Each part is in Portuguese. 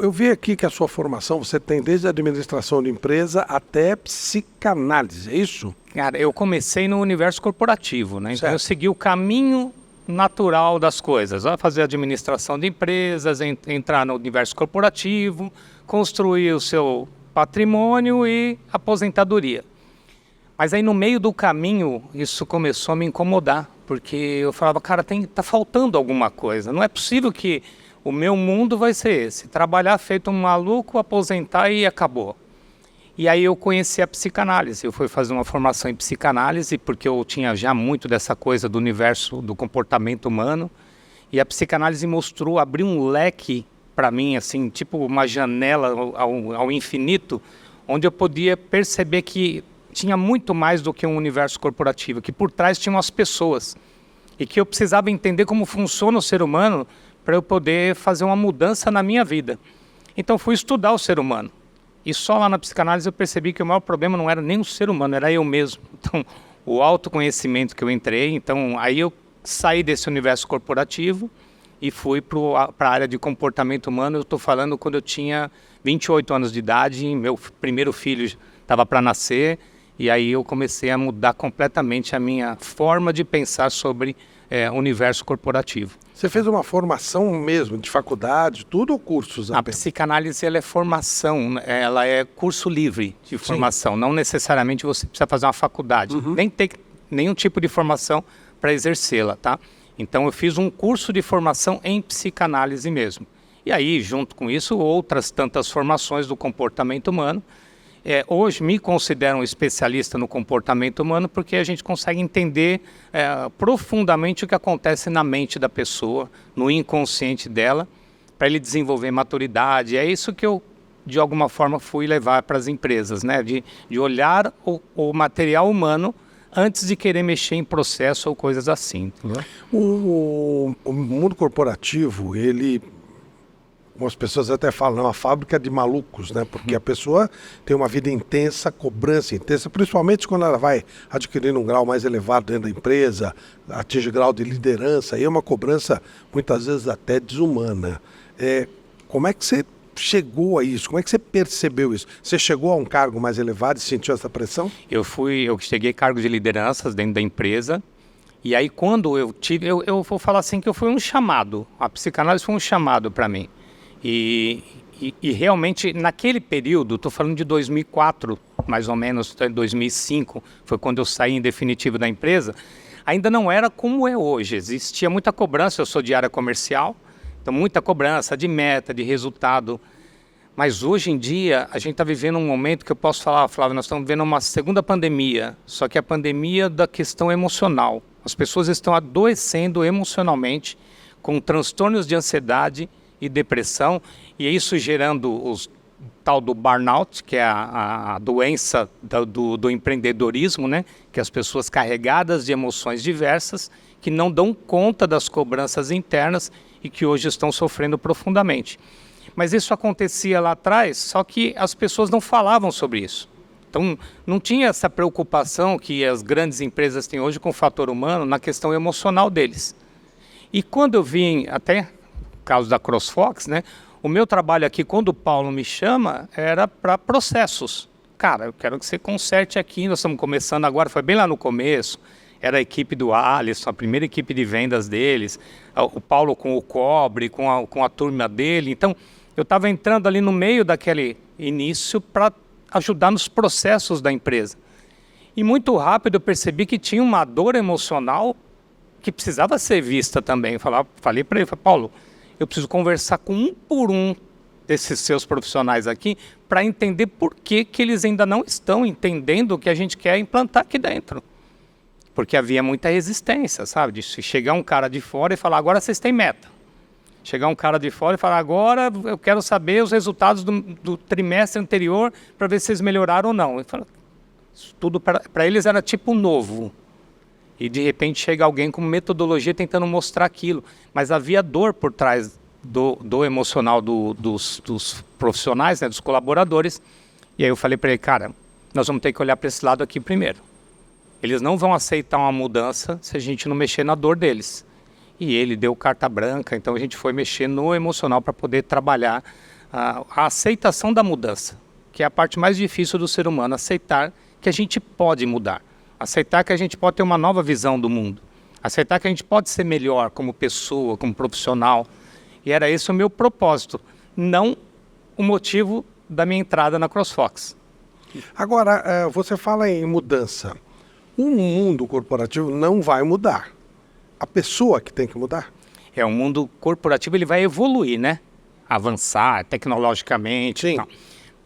Eu vi aqui que a sua formação, você tem desde administração de empresa até psicanálise, é isso? Cara, eu comecei no universo corporativo, né? Então Certo. eu segui o caminho natural das coisas. Fazer administração de empresas, entrar no universo corporativo, construir o seu patrimônio e aposentadoria. Mas aí no meio do caminho isso começou a me incomodar, porque eu falava, cara, tá faltando alguma coisa. Não é possível que o meu mundo vai ser esse, trabalhar feito um maluco, aposentar e acabou. E aí eu conheci a psicanálise, eu fui fazer uma formação em psicanálise, porque eu tinha já muito dessa coisa do universo do comportamento humano, e a psicanálise mostrou, abriu um leque para mim, assim, tipo uma janela ao infinito, onde eu podia perceber que tinha muito mais do que um universo corporativo, que por trás tinham as pessoas, e que eu precisava entender como funciona o ser humano para eu poder fazer uma mudança na minha vida. Então fui estudar o ser humano. E só lá na psicanálise eu percebi que o maior problema não era nem o ser humano, era eu mesmo. Então, o autoconhecimento que eu entrei, então aí eu saí desse universo corporativo e fui para a área de comportamento humano. Eu estou falando quando eu tinha 28 anos de idade, meu primeiro filho estava para nascer, e aí eu comecei a mudar completamente a minha forma de pensar sobre o universo corporativo. Você fez uma formação mesmo, de faculdade, tudo ou cursos A apenas? psicanálise ela é formação, ela é curso livre de formação. Não necessariamente você precisa fazer uma faculdade, nem ter nenhum tipo de formação para exercê-la, tá? Então eu fiz um curso de formação em psicanálise mesmo. E aí, junto com isso, outras tantas formações do comportamento humano. Hoje me considero um especialista no comportamento humano porque a gente consegue entender profundamente o que acontece na mente da pessoa, no inconsciente dela, para ele desenvolver maturidade. É isso que eu, de alguma forma, fui levar para as empresas, né? De olhar o material humano antes de querer mexer em processo ou coisas assim. Entendeu? O mundo corporativo, ele... Algumas pessoas até falam, é uma fábrica de malucos, né? Porque a pessoa tem uma vida intensa, cobrança intensa, principalmente quando ela vai adquirindo um grau mais elevado dentro da empresa, atinge grau de liderança, aí é uma cobrança muitas vezes até desumana. Como é que você chegou a isso? Como é que você percebeu isso? Você chegou a um cargo mais elevado e sentiu essa pressão? Eu cheguei a cargo de lideranças dentro da empresa. E aí quando eu vou falar assim que eu fui um chamado, a psicanálise foi um chamado para mim. E realmente naquele período, estou falando de 2004, mais ou menos, 2005, foi quando eu saí em definitivo da empresa, ainda não era como é hoje, existia muita cobrança, eu sou de área comercial, então muita cobrança de meta, de resultado, mas hoje em dia a gente está vivendo um momento que eu posso falar, Flávio, nós estamos vivendo uma segunda pandemia, só que a pandemia da questão emocional, as pessoas estão adoecendo emocionalmente, com transtornos de ansiedade e depressão, e isso gerando o tal do burnout, que é a doença do empreendedorismo, né? Que as pessoas carregadas de emoções diversas, que não dão conta das cobranças internas e que hoje estão sofrendo profundamente. Mas isso acontecia lá atrás, só que as pessoas não falavam sobre isso. Então, não tinha essa preocupação que as grandes empresas têm hoje com o fator humano na questão emocional deles. E quando eu vim até caso da CrossFox, né? O meu trabalho aqui, quando o Paulo me chama, era para processos. Cara, eu quero que você conserte aqui, nós estamos começando agora, foi bem lá no começo, era a equipe do Alisson, a primeira equipe de vendas deles, o Paulo com o Cobre, com a turma dele. Então, eu estava entrando ali no meio daquele início para ajudar nos processos da empresa. E muito rápido eu percebi que tinha uma dor emocional que precisava ser vista também. Eu falei para ele, Paulo, eu preciso conversar com um por um desses seus profissionais aqui para entender por que eles ainda não estão entendendo o que a gente quer implantar aqui dentro. Porque havia muita resistência, sabe? De chegar um cara de fora e falar, agora vocês têm meta. Chegar um cara de fora e falar, agora eu quero saber os resultados do trimestre anterior para ver se vocês melhoraram ou não. Tudo para eles era tipo novo. E de repente chega alguém com metodologia tentando mostrar aquilo. Mas havia dor por trás do emocional dos profissionais, né, dos colaboradores. E aí eu falei para ele, cara, nós vamos ter que olhar para esse lado aqui primeiro. Eles não vão aceitar uma mudança se a gente não mexer na dor deles. E ele deu carta branca, então a gente foi mexer no emocional para poder trabalhar a aceitação da mudança, que é a parte mais difícil do ser humano, aceitar que a gente pode mudar, aceitar que a gente pode ter uma nova visão do mundo, aceitar que a gente pode ser melhor como pessoa, como profissional. E era esse o meu propósito, não o motivo da minha entrada na CrossFox. Agora, você fala em mudança. O mundo corporativo não vai mudar. A pessoa que tem que mudar. O mundo corporativo ele vai evoluir, né? Avançar tecnologicamente. Sim.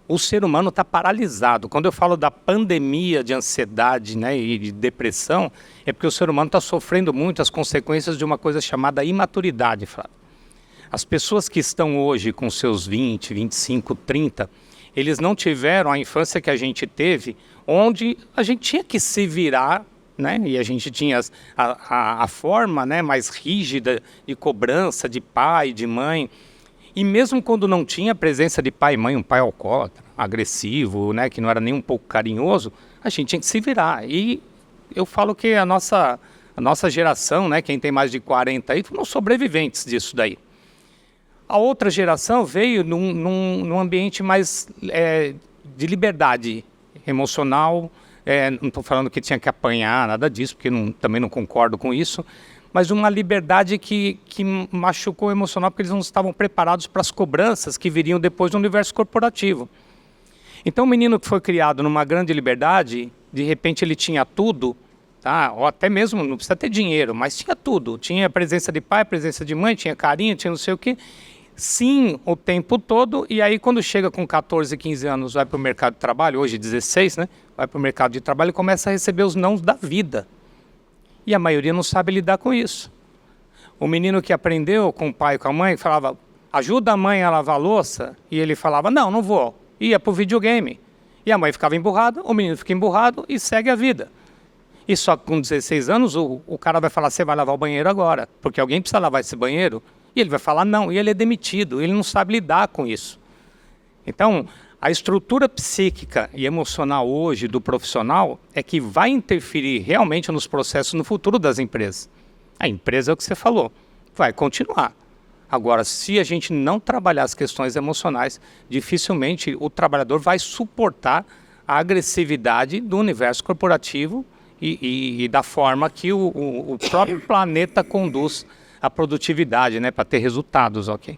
O ser humano está paralisado. Quando eu falo da pandemia de ansiedade, né, e de depressão, é porque o ser humano está sofrendo muito as consequências de uma coisa chamada imaturidade, Flávio. As pessoas que estão hoje com seus 20, 25, 30, eles não tiveram a infância que a gente teve, onde a gente tinha que se virar, né? E a gente tinha a forma, né, mais rígida de cobrança de pai, de mãe. E mesmo quando não tinha a presença de pai e mãe, um pai alcoólatra, agressivo, né, que não era nem um pouco carinhoso, a gente tinha que se virar. E eu falo que a nossa geração, né, quem tem mais de 40 aí, foram sobreviventes disso daí. A outra geração veio num ambiente mais de liberdade emocional. Não estou falando que tinha que apanhar, nada disso, porque também não concordo com isso. Mas uma liberdade que machucou o emocional, porque eles não estavam preparados para as cobranças que viriam depois do universo corporativo. Então o menino que foi criado numa grande liberdade, de repente ele tinha tudo, tá? Ou até mesmo, não precisa ter dinheiro, mas tinha tudo. Tinha presença de pai, presença de mãe, tinha carinho, tinha não sei o quê. Sim, o tempo todo, e aí quando chega com 14, 15 anos, vai para o mercado de trabalho, hoje 16, né? Vai para o mercado de trabalho e começa a receber os nãos da vida. E a maioria não sabe lidar com isso. O menino que aprendeu com o pai e com a mãe, falava, ajuda a mãe a lavar a louça, e ele falava, não vou. Ia para o videogame. E a mãe ficava emburrada, o menino fica emburrado e segue a vida. E só com 16 anos o cara vai falar, você vai lavar o banheiro agora, porque alguém precisa lavar esse banheiro. E ele vai falar não, e ele é demitido, ele não sabe lidar com isso. Então, a estrutura psíquica e emocional hoje do profissional é que vai interferir realmente nos processos no futuro das empresas. A empresa é o que você falou, vai continuar. Agora, se a gente não trabalhar as questões emocionais, dificilmente o trabalhador vai suportar a agressividade do universo corporativo e da forma que o próprio planeta conduz a produtividade, né, para ter resultados, ok?